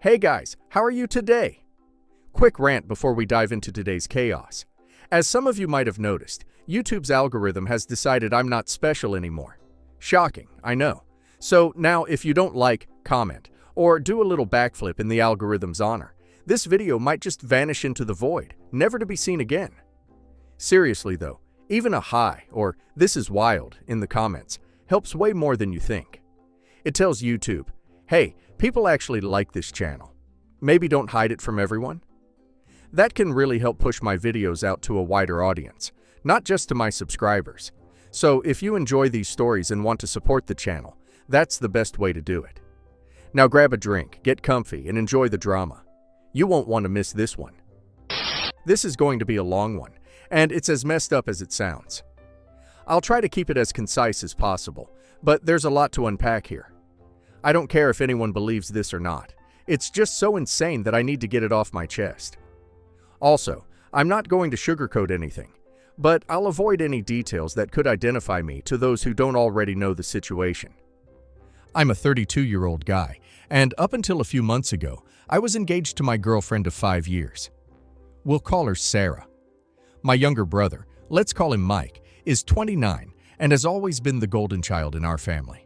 Hey guys, how are you today? Quick rant before we dive into today's chaos. As some of you might have noticed, YouTube's algorithm has decided I'm not special anymore. Shocking, I know. So now if you don't like, comment, or do a little backflip in the algorithm's honor, this video might just vanish into the void, never to be seen again. Seriously though, even a hi or "this is wild" in the comments helps way more than you think. It tells YouTube, hey, people actually like this channel. Maybe don't hide it from everyone. That can really help push my videos out to a wider audience, not just to my subscribers. So if you enjoy these stories and want to support the channel, that's the best way to do it. Now grab a drink, get comfy, and enjoy the drama. You won't want to miss this one. This is going to be a long one, and it's as messed up as it sounds. I'll try to keep it as concise as possible, but there's a lot to unpack here. I don't care if anyone believes this or not. It's just so insane that I need to get it off my chest. Also, I'm not going to sugarcoat anything, but I'll avoid any details that could identify me to those who don't already know the situation. I'm a 32-year-old guy, and up until a few months ago, I was engaged to my girlfriend of 5 years. We'll call her Sarah. My younger brother, let's call him Mike, is 29 and has always been the golden child in our family.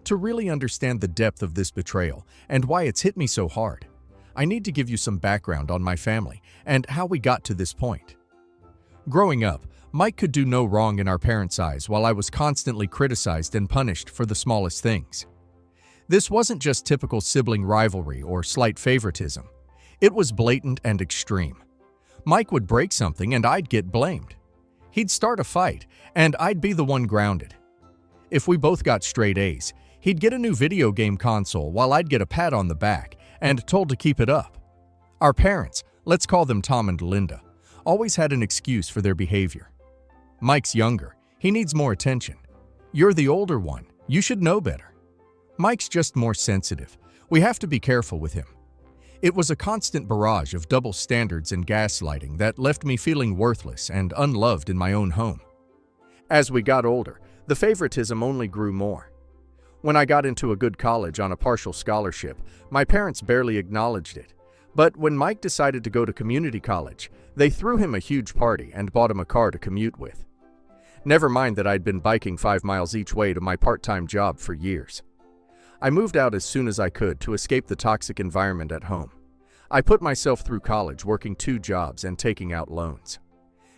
To really understand the depth of this betrayal and why it's hit me so hard, I need to give you some background on my family and how we got to this point. Growing up, Mike could do no wrong in our parents' eyes while I was constantly criticized and punished for the smallest things. This wasn't just typical sibling rivalry or slight favoritism. It was blatant and extreme. Mike would break something and I'd get blamed. He'd start a fight and I'd be the one grounded. If we both got straight A's, he'd get a new video game console while I'd get a pat on the back and told to keep it up. Our parents, let's call them Tom and Linda, always had an excuse for their behavior. Mike's younger. He needs more attention. You're the older one. You should know better. Mike's just more sensitive. We have to be careful with him. It was a constant barrage of double standards and gaslighting that left me feeling worthless and unloved in my own home. As we got older, the favoritism only grew more. When I got into a good college on a partial scholarship, my parents barely acknowledged it. But when Mike decided to go to community college, they threw him a huge party and bought him a car to commute with. Never mind that I'd been biking 5 miles each way to my part-time job for years. I moved out as soon as I could to escape the toxic environment at home. I put myself through college working 2 jobs and taking out loans.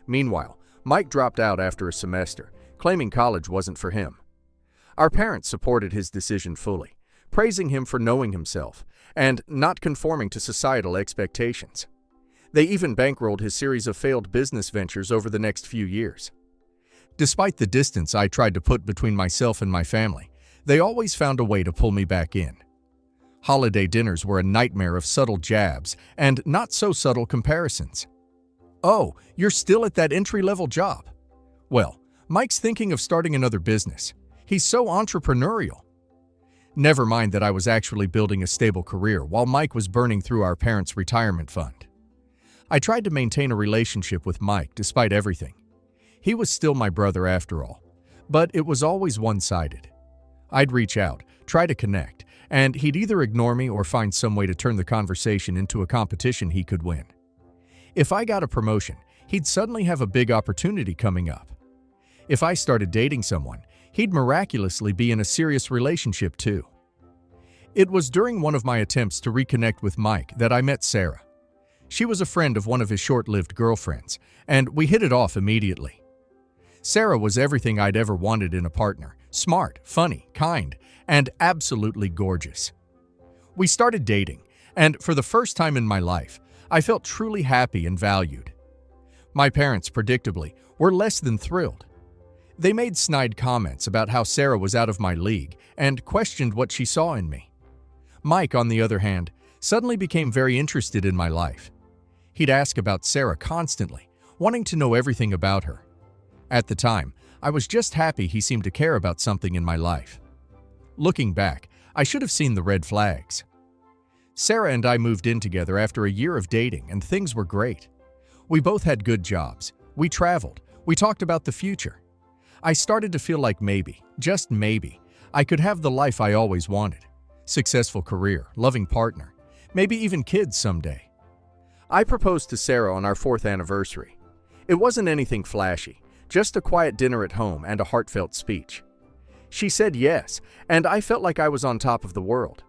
Meanwhile, Mike dropped out after a semester, claiming college wasn't for him. Our parents supported his decision fully, praising him for knowing himself and not conforming to societal expectations. They even bankrolled his series of failed business ventures over the next few years. Despite the distance I tried to put between myself and my family, they always found a way to pull me back in. Holiday dinners were a nightmare of subtle jabs and not-so-subtle comparisons. Oh, you're still at that entry-level job? Well, Mike's thinking of starting another business. He's so entrepreneurial. Never mind that I was actually building a stable career while Mike was burning through our parents' retirement fund. I tried to maintain a relationship with Mike despite everything. He was still my brother after all, but it was always one-sided. I'd reach out, try to connect, and he'd either ignore me or find some way to turn the conversation into a competition he could win. If I got a promotion, he'd suddenly have a big opportunity coming up. If I started dating someone, he'd miraculously be in a serious relationship too. It was during one of my attempts to reconnect with Mike that I met Sarah. She was a friend of one of his short-lived girlfriends, and we hit it off immediately. Sarah was everything I'd ever wanted in a partner: smart, funny, kind, and absolutely gorgeous. We started dating, and for the first time in my life, I felt truly happy and valued. My parents, predictably, were less than thrilled. They made snide comments about how Sarah was out of my league and questioned what she saw in me. Mike, on the other hand, suddenly became very interested in my life. He'd ask about Sarah constantly, wanting to know everything about her. At the time, I was just happy he seemed to care about something in my life. Looking back, I should have seen the red flags. Sarah and I moved in together after a year of dating, and things were great. We both had good jobs. We traveled. We talked about the future. I started to feel like maybe, just maybe, I could have the life I always wanted. Successful career, loving partner, maybe even kids someday. I proposed to Sarah on our 4th anniversary. It wasn't anything flashy, just a quiet dinner at home and a heartfelt speech. She said yes, and I felt like I was on top of the world.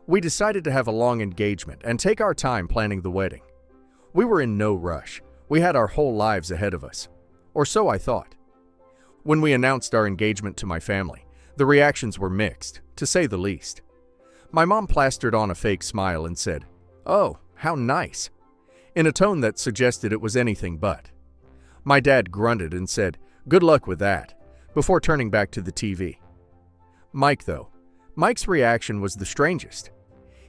We decided to have a long engagement and take our time planning the wedding. We were in no rush. We had our whole lives ahead of us. Or so I thought. When we announced our engagement to my family, the reactions were mixed, to say the least. My mom plastered on a fake smile and said, "Oh, how nice," in a tone that suggested it was anything but. My dad grunted and said, "Good luck with that," before turning back to the TV. Mike's reaction was the strangest.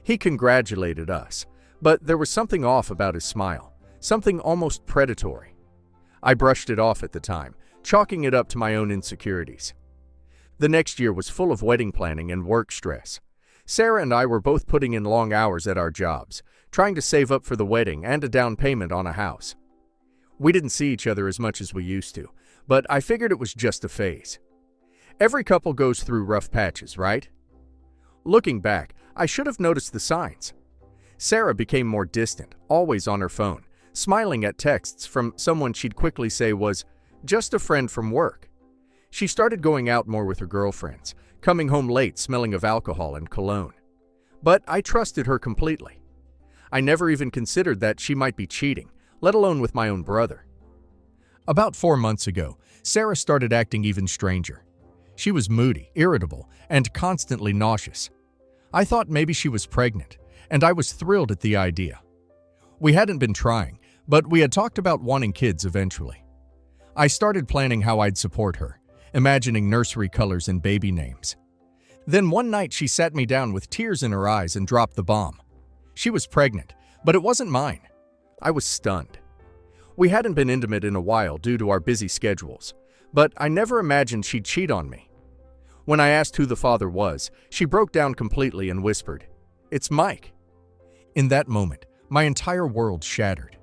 He congratulated us, but there was something off about his smile, something almost predatory. I brushed it off at the time, chalking it up to my own insecurities. The next year was full of wedding planning and work stress. Sarah and I were both putting in long hours at our jobs, trying to save up for the wedding and a down payment on a house. We didn't see each other as much as we used to, but I figured it was just a phase. Every couple goes through rough patches, right? Looking back, I should have noticed the signs. Sarah became more distant, always on her phone, smiling at texts from someone she'd quickly say was just a friend from work. She started going out more with her girlfriends, coming home late smelling of alcohol and cologne. But I trusted her completely. I never even considered that she might be cheating, let alone with my own brother. About 4 months ago, Sarah started acting even stranger. She was moody, irritable, and constantly nauseous. I thought maybe she was pregnant, and I was thrilled at the idea. We hadn't been trying, but we had talked about wanting kids eventually. I started planning how I'd support her, imagining nursery colors and baby names. Then one night she sat me down with tears in her eyes and dropped the bomb. She was pregnant, but it wasn't mine. I was stunned. We hadn't been intimate in a while due to our busy schedules, but I never imagined she'd cheat on me. When I asked who the father was, she broke down completely and whispered, "It's Mike." In that moment, my entire world shattered.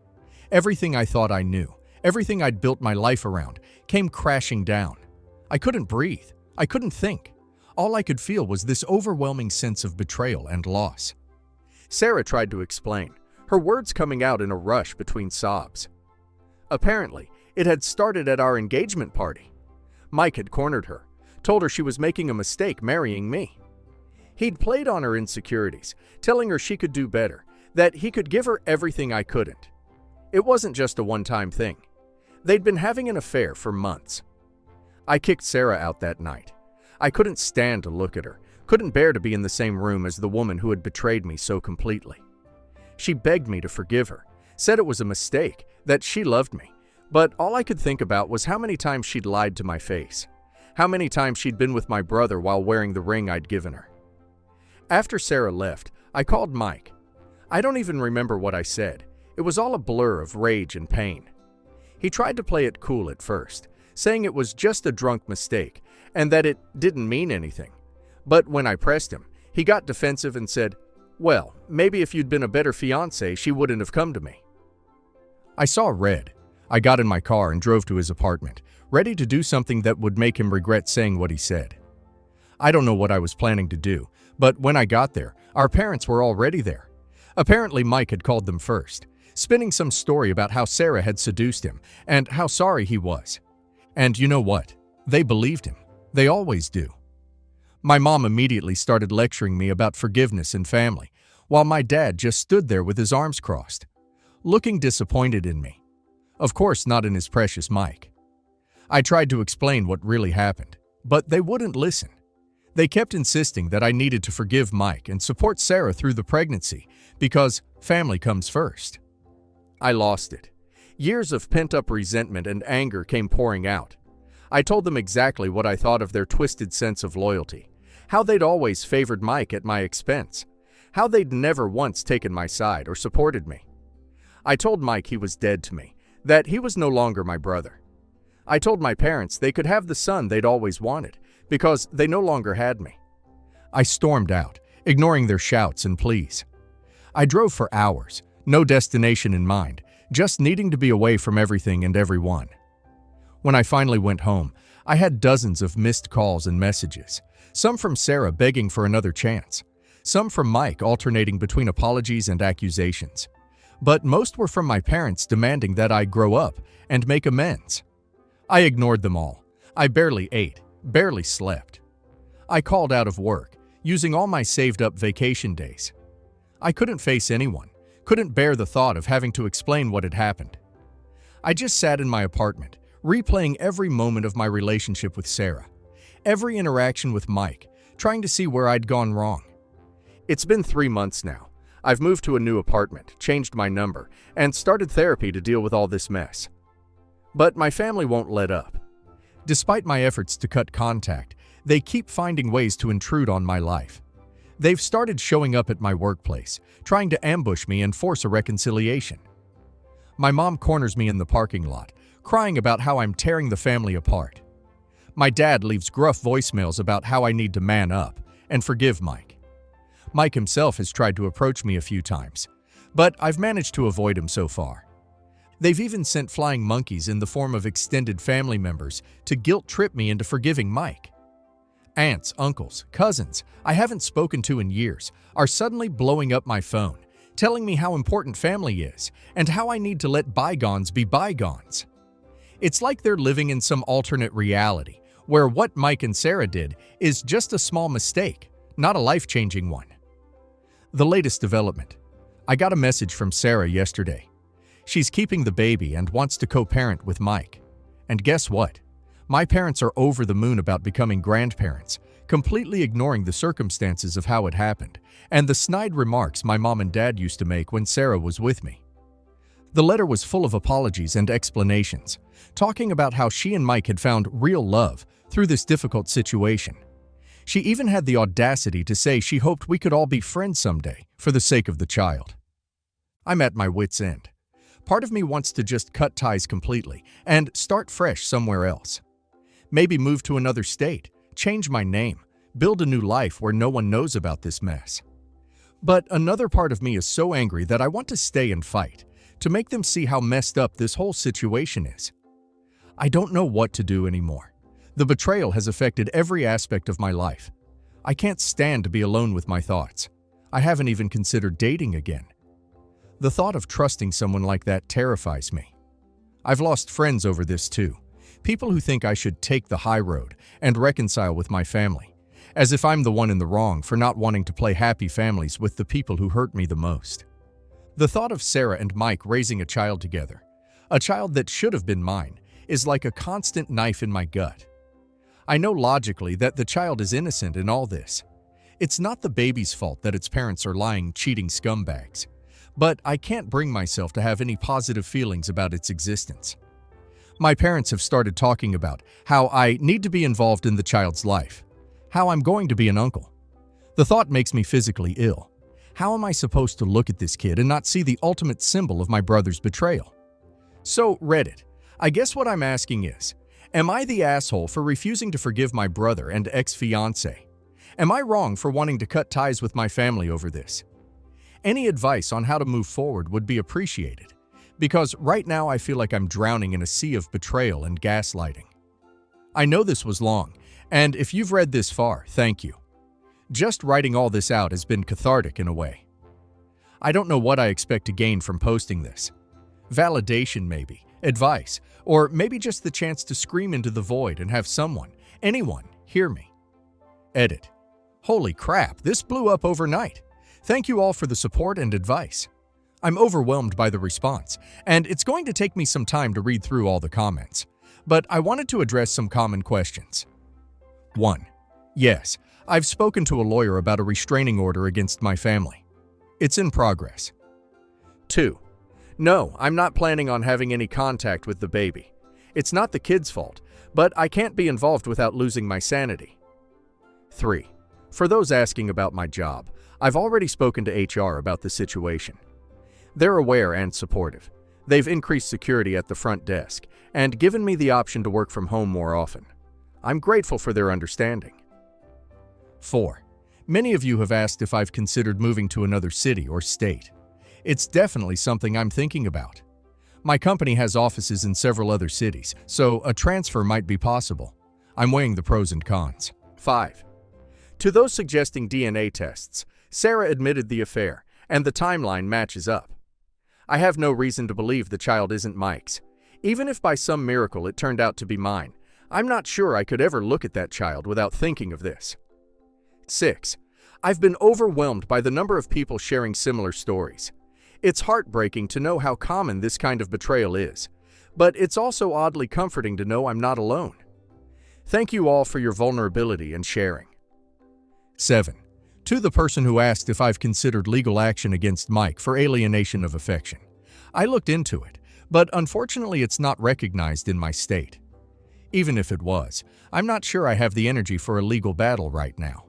Everything I thought I knew, everything I'd built my life around, came crashing down. I couldn't breathe. I couldn't think. All I could feel was this overwhelming sense of betrayal and loss. Sarah tried to explain, her words coming out in a rush between sobs. Apparently, it had started at our engagement party. Mike had cornered her, told her she was making a mistake marrying me. He'd played on her insecurities, telling her she could do better, that he could give her everything I couldn't. It wasn't just a one-time thing. They'd been having an affair for months. I kicked Sarah out that night. I couldn't stand to look at her, couldn't bear to be in the same room as the woman who had betrayed me so completely. She begged me to forgive her, said it was a mistake, that she loved me, but all I could think about was how many times she'd lied to my face, how many times she'd been with my brother while wearing the ring I'd given her. After Sarah left, I called Mike. I don't even remember what I said. It was all a blur of rage and pain. He tried to play it cool at first, saying it was just a drunk mistake and that it didn't mean anything. But when I pressed him, he got defensive and said, "Well, maybe if you'd been a better fiancé, she wouldn't have come to me." I saw red. I got in my car and drove to his apartment, ready to do something that would make him regret saying what he said. I don't know what I was planning to do, but when I got there, our parents were already there. Apparently, Mike had called them first, spinning some story about how Sarah had seduced him and how sorry he was. And you know what? They believed him. They always do. My mom immediately started lecturing me about forgiveness and family, while my dad just stood there with his arms crossed, looking disappointed in me. Of course, not in his precious Mike. I tried to explain what really happened, but they wouldn't listen. They kept insisting that I needed to forgive Mike and support Sarah through the pregnancy because family comes first. I lost it. Years of pent-up resentment and anger came pouring out. I told them exactly what I thought of their twisted sense of loyalty, how they'd always favored Mike at my expense, how they'd never once taken my side or supported me. I told Mike he was dead to me, that he was no longer my brother. I told my parents they could have the son they'd always wanted, because they no longer had me. I stormed out, ignoring their shouts and pleas. I drove for hours, no destination in mind, just needing to be away from everything and everyone. When I finally went home, I had dozens of missed calls and messages, some from Sarah begging for another chance, some from Mike alternating between apologies and accusations. But most were from my parents demanding that I grow up and make amends. I ignored them all. I barely ate, barely slept. I called out of work, using all my saved-up vacation days. I couldn't face anyone, couldn't bear the thought of having to explain what had happened. I just sat in my apartment, replaying every moment of my relationship with Sarah, every interaction with Mike, trying to see where I'd gone wrong. It's been 3 months now. I've moved to a new apartment, changed my number, and started therapy to deal with all this mess. But my family won't let up. Despite my efforts to cut contact, they keep finding ways to intrude on my life. They've started showing up at my workplace, trying to ambush me and force a reconciliation. My mom corners me in the parking lot, crying about how I'm tearing the family apart. My dad leaves gruff voicemails about how I need to man up and forgive Mike. Mike himself has tried to approach me a few times, but I've managed to avoid him so far. They've even sent flying monkeys in the form of extended family members to guilt-trip me into forgiving Mike. Aunts, uncles, cousins I haven't spoken to in years are suddenly blowing up my phone, telling me how important family is and how I need to let bygones be bygones. It's like they're living in some alternate reality, where what Mike and Sarah did is just a small mistake, not a life-changing one. The latest development. I got a message from Sarah yesterday. She's keeping the baby and wants to co-parent with Mike. And guess what? My parents are over the moon about becoming grandparents, completely ignoring the circumstances of how it happened, and the snide remarks my mom and dad used to make when Sarah was with me. The letter was full of apologies and explanations, talking about how she and Mike had found real love through this difficult situation. She even had the audacity to say she hoped we could all be friends someday for the sake of the child. I'm at my wit's end. Part of me wants to just cut ties completely and start fresh somewhere else. Maybe move to another state, change my name, build a new life where no one knows about this mess. But another part of me is so angry that I want to stay and fight, to make them see how messed up this whole situation is. I don't know what to do anymore. The betrayal has affected every aspect of my life. I can't stand to be alone with my thoughts. I haven't even considered dating again. The thought of trusting someone like that terrifies me. I've lost friends over this too. People who think I should take the high road and reconcile with my family, as if I'm the one in the wrong for not wanting to play happy families with the people who hurt me the most. The thought of Sarah and Mike raising a child together, a child that should have been mine, is like a constant knife in my gut. I know logically that the child is innocent in all this. It's not the baby's fault that its parents are lying, cheating scumbags. But I can't bring myself to have any positive feelings about its existence. My parents have started talking about how I need to be involved in the child's life, how I'm going to be an uncle. The thought makes me physically ill. How am I supposed to look at this kid and not see the ultimate symbol of my brother's betrayal? So, Reddit, I guess what I'm asking is, am I the asshole for refusing to forgive my brother and ex-fiancé? Am I wrong for wanting to cut ties with my family over this? Any advice on how to move forward would be appreciated, because right now I feel like I'm drowning in a sea of betrayal and gaslighting. I know this was long, and if you've read this far, thank you. Just writing all this out has been cathartic in a way. I don't know what I expect to gain from posting this. Validation maybe, advice, or maybe just the chance to scream into the void and have someone, anyone, hear me. Edit. Holy crap, this blew up overnight. Thank you all for the support and advice. I'm overwhelmed by the response, and it's going to take me some time to read through all the comments. But I wanted to address some common questions. 1. Yes, I've spoken to a lawyer about a restraining order against my family. It's in progress. 2. No, I'm not planning on having any contact with the baby. It's not the kid's fault, but I can't be involved without losing my sanity. 3. For those asking about my job, I've already spoken to HR about the situation. They're aware and supportive. They've increased security at the front desk and given me the option to work from home more often. I'm grateful for their understanding. 4. Many of you have asked if I've considered moving to another city or state. It's definitely something I'm thinking about. My company has offices in several other cities, so a transfer might be possible. I'm weighing the pros and cons. 5. To those suggesting DNA tests, Sarah admitted the affair, and the timeline matches up. I have no reason to believe the child isn't Mike's. Even if by some miracle it turned out to be mine, I'm not sure I could ever look at that child without thinking of this. 6. I've been overwhelmed by the number of people sharing similar stories. It's heartbreaking to know how common this kind of betrayal is, but it's also oddly comforting to know I'm not alone. Thank you all for your vulnerability and sharing. 7. To the person who asked if I've considered legal action against Mike for alienation of affection. I looked into it, but unfortunately it's not recognized in my state. Even if it was, I'm not sure I have the energy for a legal battle right now.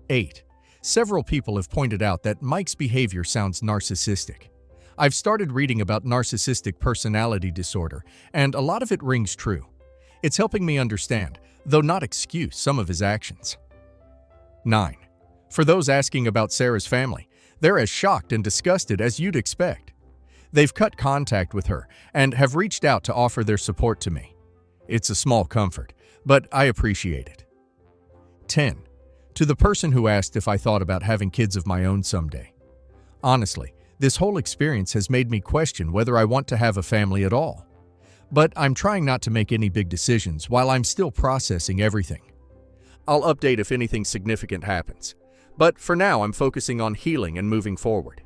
8. Several people have pointed out that Mike's behavior sounds narcissistic. I've started reading about narcissistic personality disorder, and a lot of it rings true. It's helping me understand, though not excuse, some of his actions. 9. For those asking about Sarah's family, they're as shocked and disgusted as you'd expect. They've cut contact with her and have reached out to offer their support to me. It's a small comfort, but I appreciate it. 10. To the person who asked if I thought about having kids of my own someday. Honestly, this whole experience has made me question whether I want to have a family at all. But I'm trying not to make any big decisions while I'm still processing everything. I'll update if anything significant happens. But for now, I'm focusing on healing and moving forward.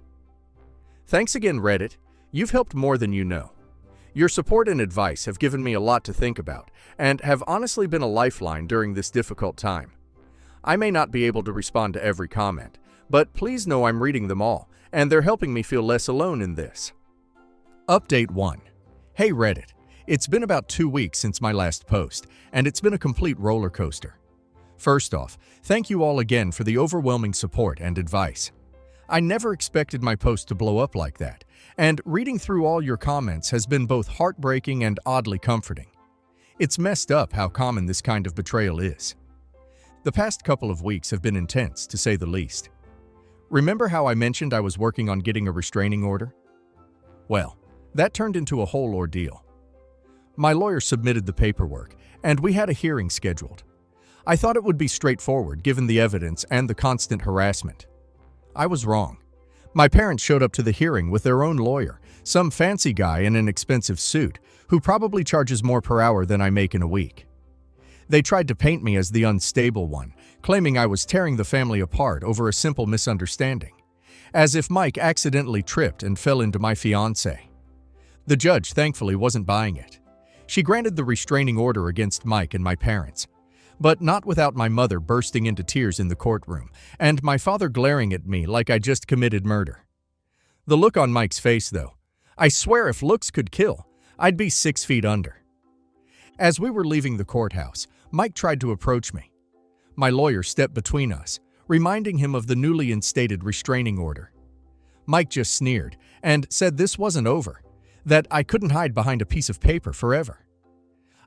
Thanks again, Reddit. You've helped more than you know. Your support and advice have given me a lot to think about and have honestly been a lifeline during this difficult time. I may not be able to respond to every comment, but please know I'm reading them all, and they're helping me feel less alone in this. Update 1. Hey Reddit, it's been about 2 weeks since my last post, and it's been a complete roller coaster. First off, thank you all again for the overwhelming support and advice. I never expected my post to blow up like that, and reading through all your comments has been both heartbreaking and oddly comforting. It's messed up how common this kind of betrayal is. The past couple of weeks have been intense, to say the least. Remember how I mentioned I was working on getting a restraining order? Well, that turned into a whole ordeal. My lawyer submitted the paperwork, and we had a hearing scheduled. I thought it would be straightforward given the evidence and the constant harassment. I was wrong. My parents showed up to the hearing with their own lawyer, some fancy guy in an expensive suit, who probably charges more per hour than I make in a week. They tried to paint me as the unstable one, claiming I was tearing the family apart over a simple misunderstanding, as if Mike accidentally tripped and fell into my fiancée. The judge thankfully wasn't buying it. She granted the restraining order against Mike and my parents, but not without my mother bursting into tears in the courtroom and my father glaring at me like I just committed murder. The look on Mike's face, though, I swear if looks could kill, I'd be 6 feet under. As we were leaving the courthouse, Mike tried to approach me. My lawyer stepped between us, reminding him of the newly instated restraining order. Mike just sneered and said this wasn't over, that I couldn't hide behind a piece of paper forever.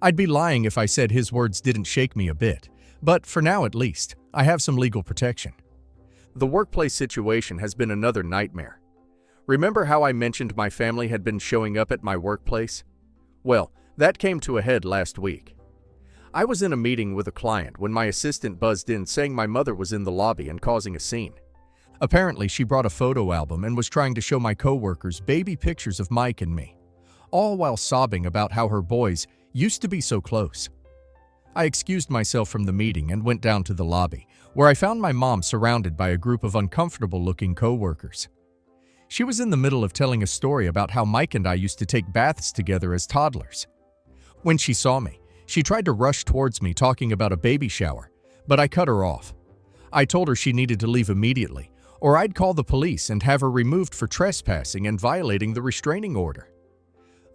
I'd be lying if I said his words didn't shake me a bit, but for now at least, I have some legal protection. The workplace situation has been another nightmare. Remember how I mentioned my family had been showing up at my workplace? Well, that came to a head last week. I was in a meeting with a client when my assistant buzzed in saying my mother was in the lobby and causing a scene. Apparently, she brought a photo album and was trying to show my coworkers baby pictures of Mike and me, all while sobbing about how her boys used to be so close. I excused myself from the meeting and went down to the lobby, where I found my mom surrounded by a group of uncomfortable-looking coworkers. She was in the middle of telling a story about how Mike and I used to take baths together as toddlers. When she saw me, she tried to rush towards me talking about a baby shower, but I cut her off. I told her she needed to leave immediately, or I'd call the police and have her removed for trespassing and violating the restraining order.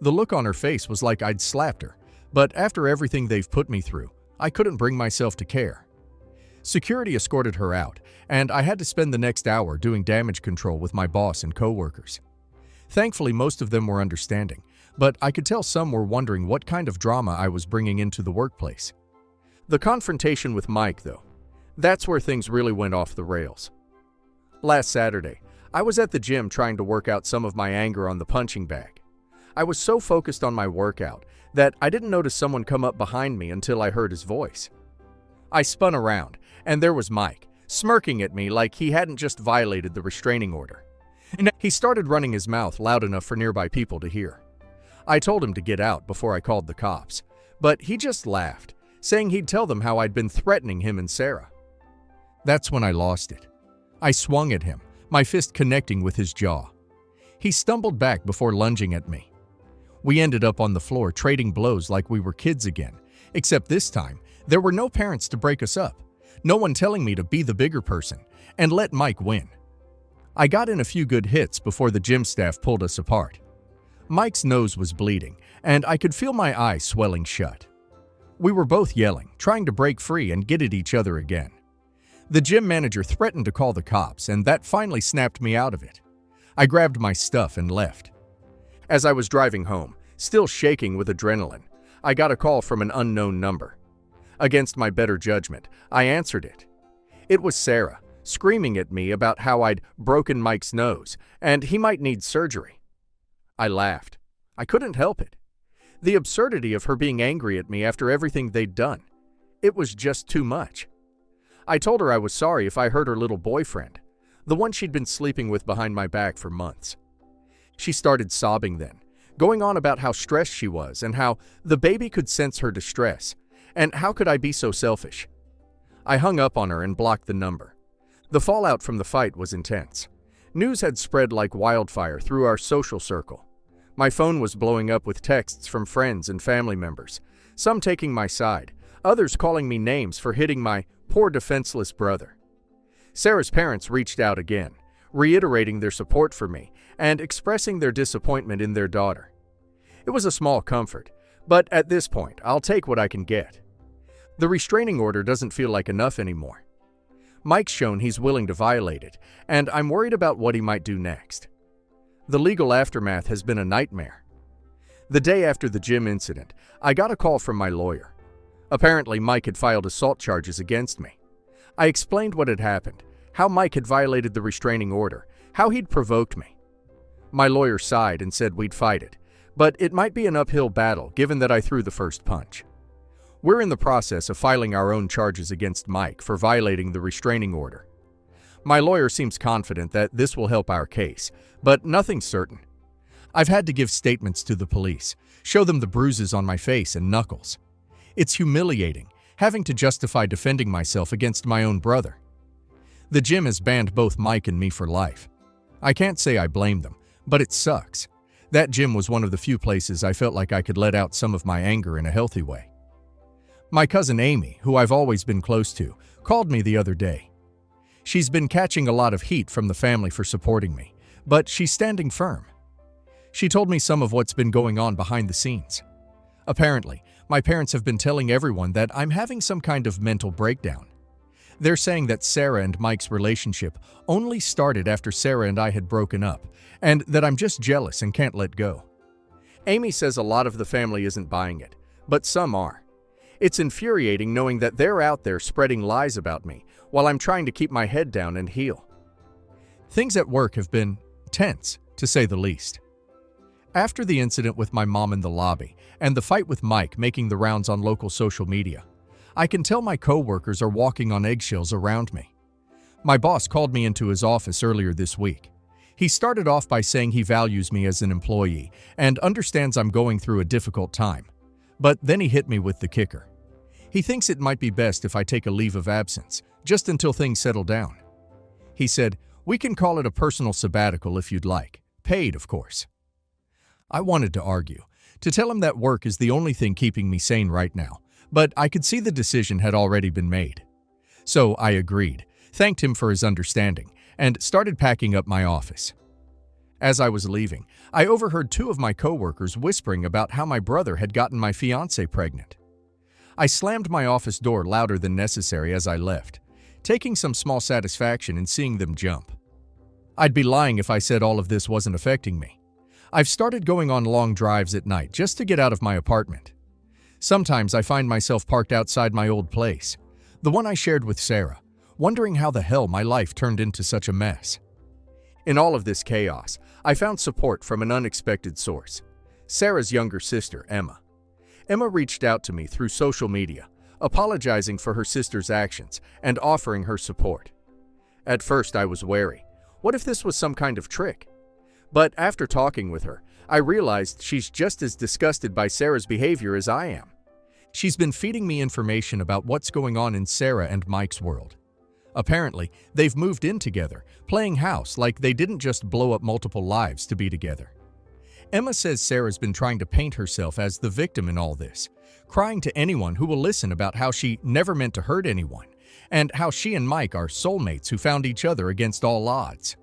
The look on her face was like I'd slapped her, but after everything they've put me through, I couldn't bring myself to care. Security escorted her out, and I had to spend the next hour doing damage control with my boss and coworkers. Thankfully, most of them were understanding, but I could tell some were wondering what kind of drama I was bringing into the workplace. The confrontation with Mike, though, that's where things really went off the rails. Last Saturday, I was at the gym trying to work out some of my anger on the punching bag. I was so focused on my workout that I didn't notice someone come up behind me until I heard his voice. I spun around, and there was Mike, smirking at me like he hadn't just violated the restraining order. And he started running his mouth loud enough for nearby people to hear. I told him to get out before I called the cops, but he just laughed, saying he'd tell them how I'd been threatening him and Sarah. That's when I lost it. I swung at him, my fist connecting with his jaw. He stumbled back before lunging at me. We ended up on the floor trading blows like we were kids again, except this time, there were no parents to break us up, no one telling me to be the bigger person and let Mike win. I got in a few good hits before the gym staff pulled us apart. Mike's nose was bleeding, and I could feel my eyes swelling shut. We were both yelling, trying to break free and get at each other again. The gym manager threatened to call the cops, and that finally snapped me out of it. I grabbed my stuff and left. As I was driving home, still shaking with adrenaline, I got a call from an unknown number. Against my better judgment, I answered it. It was Sarah, screaming at me about how I'd broken Mike's nose and he might need surgery. I laughed. I couldn't help it. The absurdity of her being angry at me after everything they'd done. It was just too much. I told her I was sorry if I hurt her little boyfriend, the one she'd been sleeping with behind my back for months. She started sobbing then, going on about how stressed she was and how the baby could sense her distress, and how could I be so selfish. I hung up on her and blocked the number. The fallout from the fight was intense. News had spread like wildfire through our social circle. My phone was blowing up with texts from friends and family members, some taking my side, others calling me names for hitting my poor defenseless brother. Sarah's parents reached out again, reiterating their support for me and expressing their disappointment in their daughter. It was a small comfort, but at this point, I'll take what I can get. The restraining order doesn't feel like enough anymore. Mike's shown he's willing to violate it, and I'm worried about what he might do next. The legal aftermath has been a nightmare. The day after the gym incident, I got a call from my lawyer. Apparently, Mike had filed assault charges against me. I explained what had happened, how Mike had violated the restraining order, how he'd provoked me. My lawyer sighed and said we'd fight it, but it might be an uphill battle given that I threw the first punch. We're in the process of filing our own charges against Mike for violating the restraining order. My lawyer seems confident that this will help our case, but nothing's certain. I've had to give statements to the police, show them the bruises on my face and knuckles. It's humiliating, having to justify defending myself against my own brother. The gym has banned both Mike and me for life. I can't say I blame them, but it sucks. That gym was one of the few places I felt like I could let out some of my anger in a healthy way. My cousin Amy, who I've always been close to, called me the other day. She's been catching a lot of heat from the family for supporting me, but she's standing firm. She told me some of what's been going on behind the scenes. Apparently, my parents have been telling everyone that I'm having some kind of mental breakdown. They're saying that Sarah and Mike's relationship only started after Sarah and I had broken up, and that I'm just jealous and can't let go. Amy says a lot of the family isn't buying it, but some are. It's infuriating knowing that they're out there spreading lies about me while I'm trying to keep my head down and heal. Things at work have been tense, to say the least. After the incident with my mom in the lobby and the fight with Mike making the rounds on local social media, I can tell my coworkers are walking on eggshells around me. My boss called me into his office earlier this week. He started off by saying he values me as an employee and understands I'm going through a difficult time. But then he hit me with the kicker. He thinks it might be best if I take a leave of absence, just until things settle down. He said, "We can call it a personal sabbatical if you'd like. Paid, of course." I wanted to argue, to tell him that work is the only thing keeping me sane right now, but I could see the decision had already been made. So I agreed, thanked him for his understanding, and started packing up my office. As I was leaving, I overheard two of my coworkers whispering about how my brother had gotten my fiancée pregnant. I slammed my office door louder than necessary as I left, taking some small satisfaction in seeing them jump. I'd be lying if I said all of this wasn't affecting me. I've started going on long drives at night just to get out of my apartment. Sometimes I find myself parked outside my old place, the one I shared with Sarah, wondering how the hell my life turned into such a mess. In all of this chaos, I found support from an unexpected source, Sarah's younger sister, Emma. Emma reached out to me through social media, apologizing for her sister's actions and offering her support. At first, I was wary. What if this was some kind of trick? But after talking with her, I realized she's just as disgusted by Sarah's behavior as I am. She's been feeding me information about what's going on in Sarah and Mike's world. Apparently, they've moved in together, playing house like they didn't just blow up multiple lives to be together. Emma says Sarah's been trying to paint herself as the victim in all this, crying to anyone who will listen about how she never meant to hurt anyone, and how she and Mike are soulmates who found each other against all odds.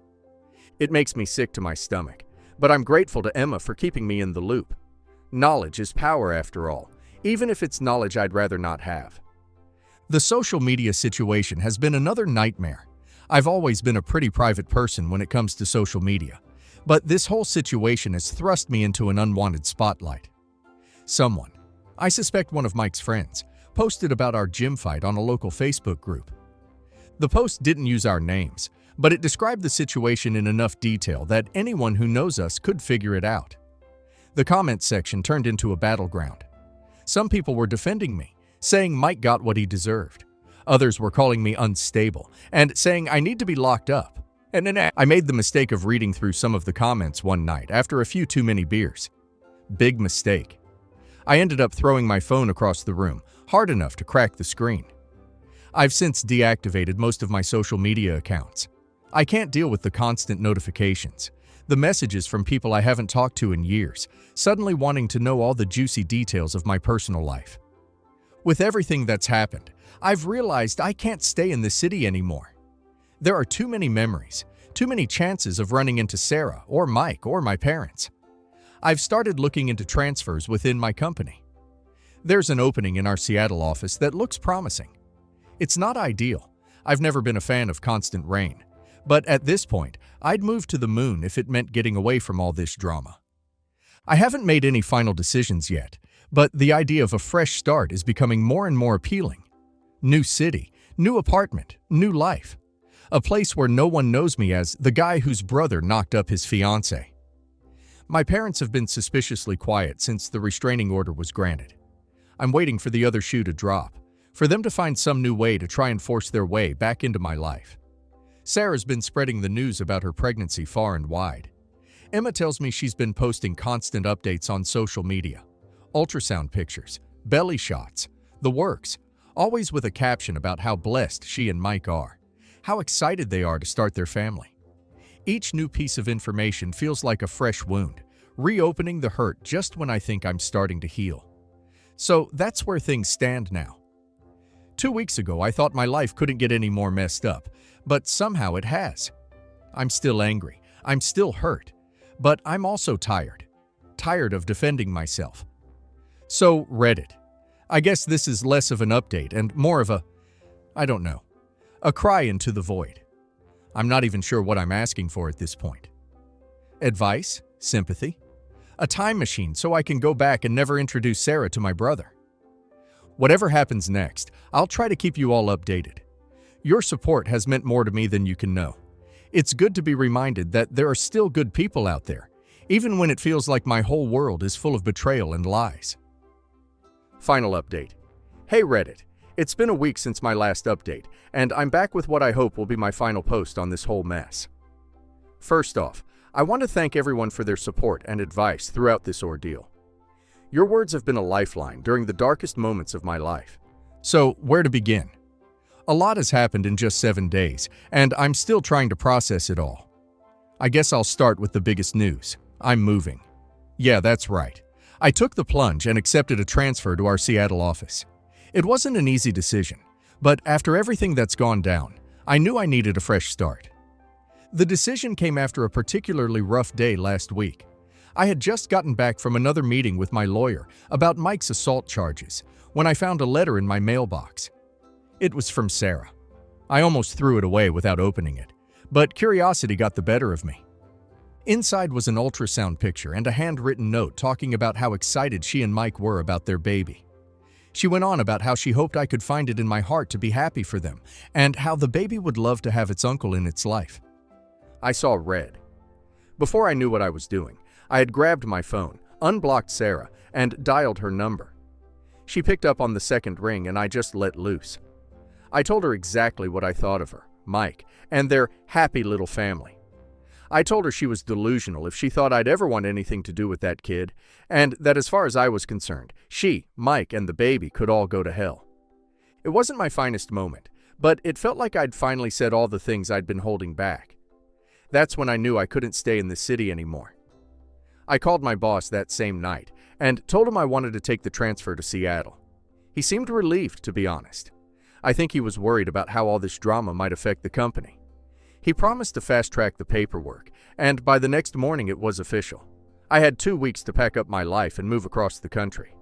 It makes me sick to my stomach, but I'm grateful to Emma for keeping me in the loop. Knowledge is power after all, even if it's knowledge I'd rather not have. The social media situation has been another nightmare. I've always been a pretty private person when it comes to social media, but this whole situation has thrust me into an unwanted spotlight. Someone, I suspect one of Mike's friends, posted about our gym fight on a local Facebook group. The post didn't use our names, but it described the situation in enough detail that anyone who knows us could figure it out. The comment section turned into a battleground. Some people were defending me, saying Mike got what he deserved. Others were calling me unstable and saying I need to be locked up. And then I made the mistake of reading through some of the comments one night after a few too many beers. Big mistake. I ended up throwing my phone across the room, hard enough to crack the screen. I've since deactivated most of my social media accounts. I can't deal with the constant notifications, the messages from people I haven't talked to in years, suddenly wanting to know all the juicy details of my personal life. With everything that's happened, I've realized I can't stay in this city anymore. There are too many memories, too many chances of running into Sarah or Mike or my parents. I've started looking into transfers within my company. There's an opening in our Seattle office that looks promising. It's not ideal. I've never been a fan of constant rain. But at this point, I'd move to the moon if it meant getting away from all this drama. I haven't made any final decisions yet, but the idea of a fresh start is becoming more and more appealing. New city, new apartment, new life. A place where no one knows me as the guy whose brother knocked up his fiancée. My parents have been suspiciously quiet since the restraining order was granted. I'm waiting for the other shoe to drop, for them to find some new way to try and force their way back into my life. Sarah's been spreading the news about her pregnancy far and wide. Emma tells me she's been posting constant updates on social media. Ultrasound pictures, belly shots, the works, always with a caption about how blessed she and Mike are, how excited they are to start their family. Each new piece of information feels like a fresh wound, reopening the hurt just when I think I'm starting to heal. So that's where things stand now. 2 weeks ago, I thought my life couldn't get any more messed up, but somehow it has. I'm still angry, I'm still hurt, but I'm also tired. Tired of defending myself. So, Reddit. I guess this is less of an update and more of a cry into the void. I'm not even sure what I'm asking for at this point. Advice? Sympathy? A time machine so I can go back and never introduce Sarah to my brother. Whatever happens next, I'll try to keep you all updated. Your support has meant more to me than you can know. It's good to be reminded that there are still good people out there, even when it feels like my whole world is full of betrayal and lies. Final update. Hey Reddit, it's been a week since my last update, and I'm back with what I hope will be my final post on this whole mess. First off, I want to thank everyone for their support and advice throughout this ordeal. Your words have been a lifeline during the darkest moments of my life. So, where to begin? A lot has happened in just 7 days, and I'm still trying to process it all. I guess I'll start with the biggest news. I'm moving. Yeah, that's right. I took the plunge and accepted a transfer to our Seattle office. It wasn't an easy decision, but after everything that's gone down, I knew I needed a fresh start. The decision came after a particularly rough day last week. I had just gotten back from another meeting with my lawyer about Mike's assault charges when I found a letter in my mailbox. It was from Sarah. I almost threw it away without opening it, but curiosity got the better of me. Inside was an ultrasound picture and a handwritten note talking about how excited she and Mike were about their baby. She went on about how she hoped I could find it in my heart to be happy for them, and how the baby would love to have its uncle in its life. I saw red. Before I knew what I was doing, I had grabbed my phone, unblocked Sarah, and dialed her number. She picked up on the second ring and I just let loose. I told her exactly what I thought of her, Mike, and their happy little family. I told her she was delusional if she thought I'd ever want anything to do with that kid, and that as far as I was concerned, she, Mike, and the baby could all go to hell. It wasn't my finest moment, but it felt like I'd finally said all the things I'd been holding back. That's when I knew I couldn't stay in the city anymore. I called my boss that same night and told him I wanted to take the transfer to Seattle. He seemed relieved, to be honest. I think he was worried about how all this drama might affect the company. He promised to fast-track the paperwork, and by the next morning it was official. I had 2 weeks to pack up my life and move across the country.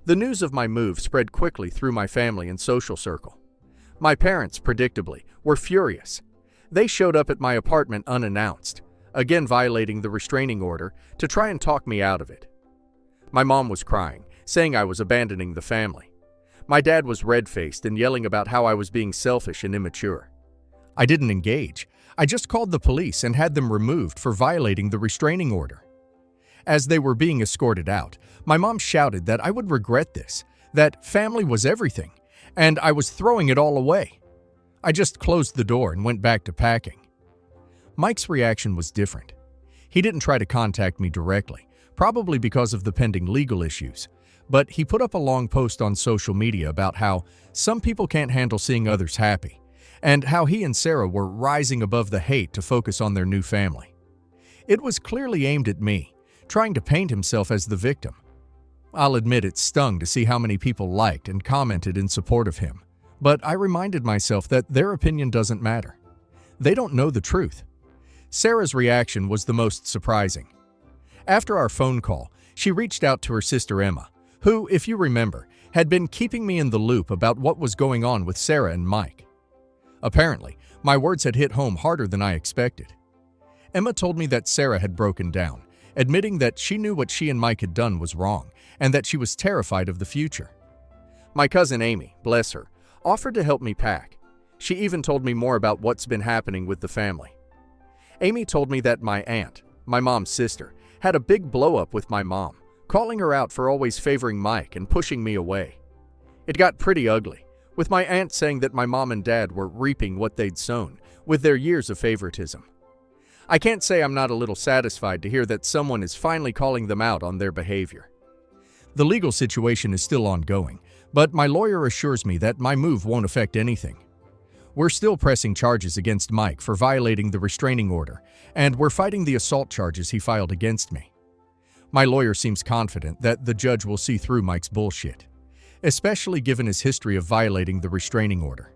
The news of my move spread quickly through my family and social circle. My parents, predictably, were furious. They showed up at my apartment unannounced, again violating the restraining order, to try and talk me out of it. My mom was crying, saying I was abandoning the family. My dad was red-faced and yelling about how I was being selfish and immature. I didn't engage. I just called the police and had them removed for violating the restraining order. As they were being escorted out, my mom shouted that I would regret this, that family was everything, and I was throwing it all away. I just closed the door and went back to packing. Mike's reaction was different. He didn't try to contact me directly, probably because of the pending legal issues, but he put up a long post on social media about how some people can't handle seeing others happy, and how he and Sarah were rising above the hate to focus on their new family. It was clearly aimed at me, trying to paint himself as the victim. I'll admit it stung to see how many people liked and commented in support of him, but I reminded myself that their opinion doesn't matter. They don't know the truth. Sarah's reaction was the most surprising. After our phone call, she reached out to her sister Emma, who, if you remember, had been keeping me in the loop about what was going on with Sarah and Mike. Apparently, my words had hit home harder than I expected. Emma told me that Sarah had broken down, admitting that she knew what she and Mike had done was wrong, and that she was terrified of the future. My cousin Amy, bless her, offered to help me pack. She even told me more about what's been happening with the family. Amy told me that my aunt, my mom's sister, had a big blow-up with my mom, calling her out for always favoring Mike and pushing me away. It got pretty ugly, with my aunt saying that my mom and dad were reaping what they'd sown, with their years of favoritism. I can't say I'm not a little satisfied to hear that someone is finally calling them out on their behavior. The legal situation is still ongoing, but my lawyer assures me that my move won't affect anything. We're still pressing charges against Mike for violating the restraining order, and we're fighting the assault charges he filed against me. My lawyer seems confident that the judge will see through Mike's bullshit, especially given his history of violating the restraining order.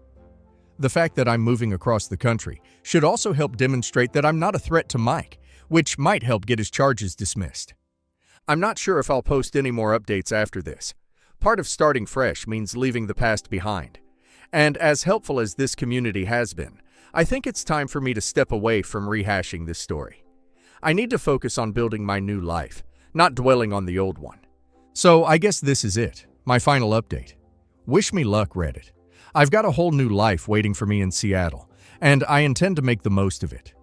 The fact that I'm moving across the country should also help demonstrate that I'm not a threat to Mike, which might help get his charges dismissed. I'm not sure if I'll post any more updates after this. Part of starting fresh means leaving the past behind. And as helpful as this community has been, I think it's time for me to step away from rehashing this story. I need to focus on building my new life, not dwelling on the old one. So I guess this is it, my final update. Wish me luck, Reddit. I've got a whole new life waiting for me in Seattle, and I intend to make the most of it.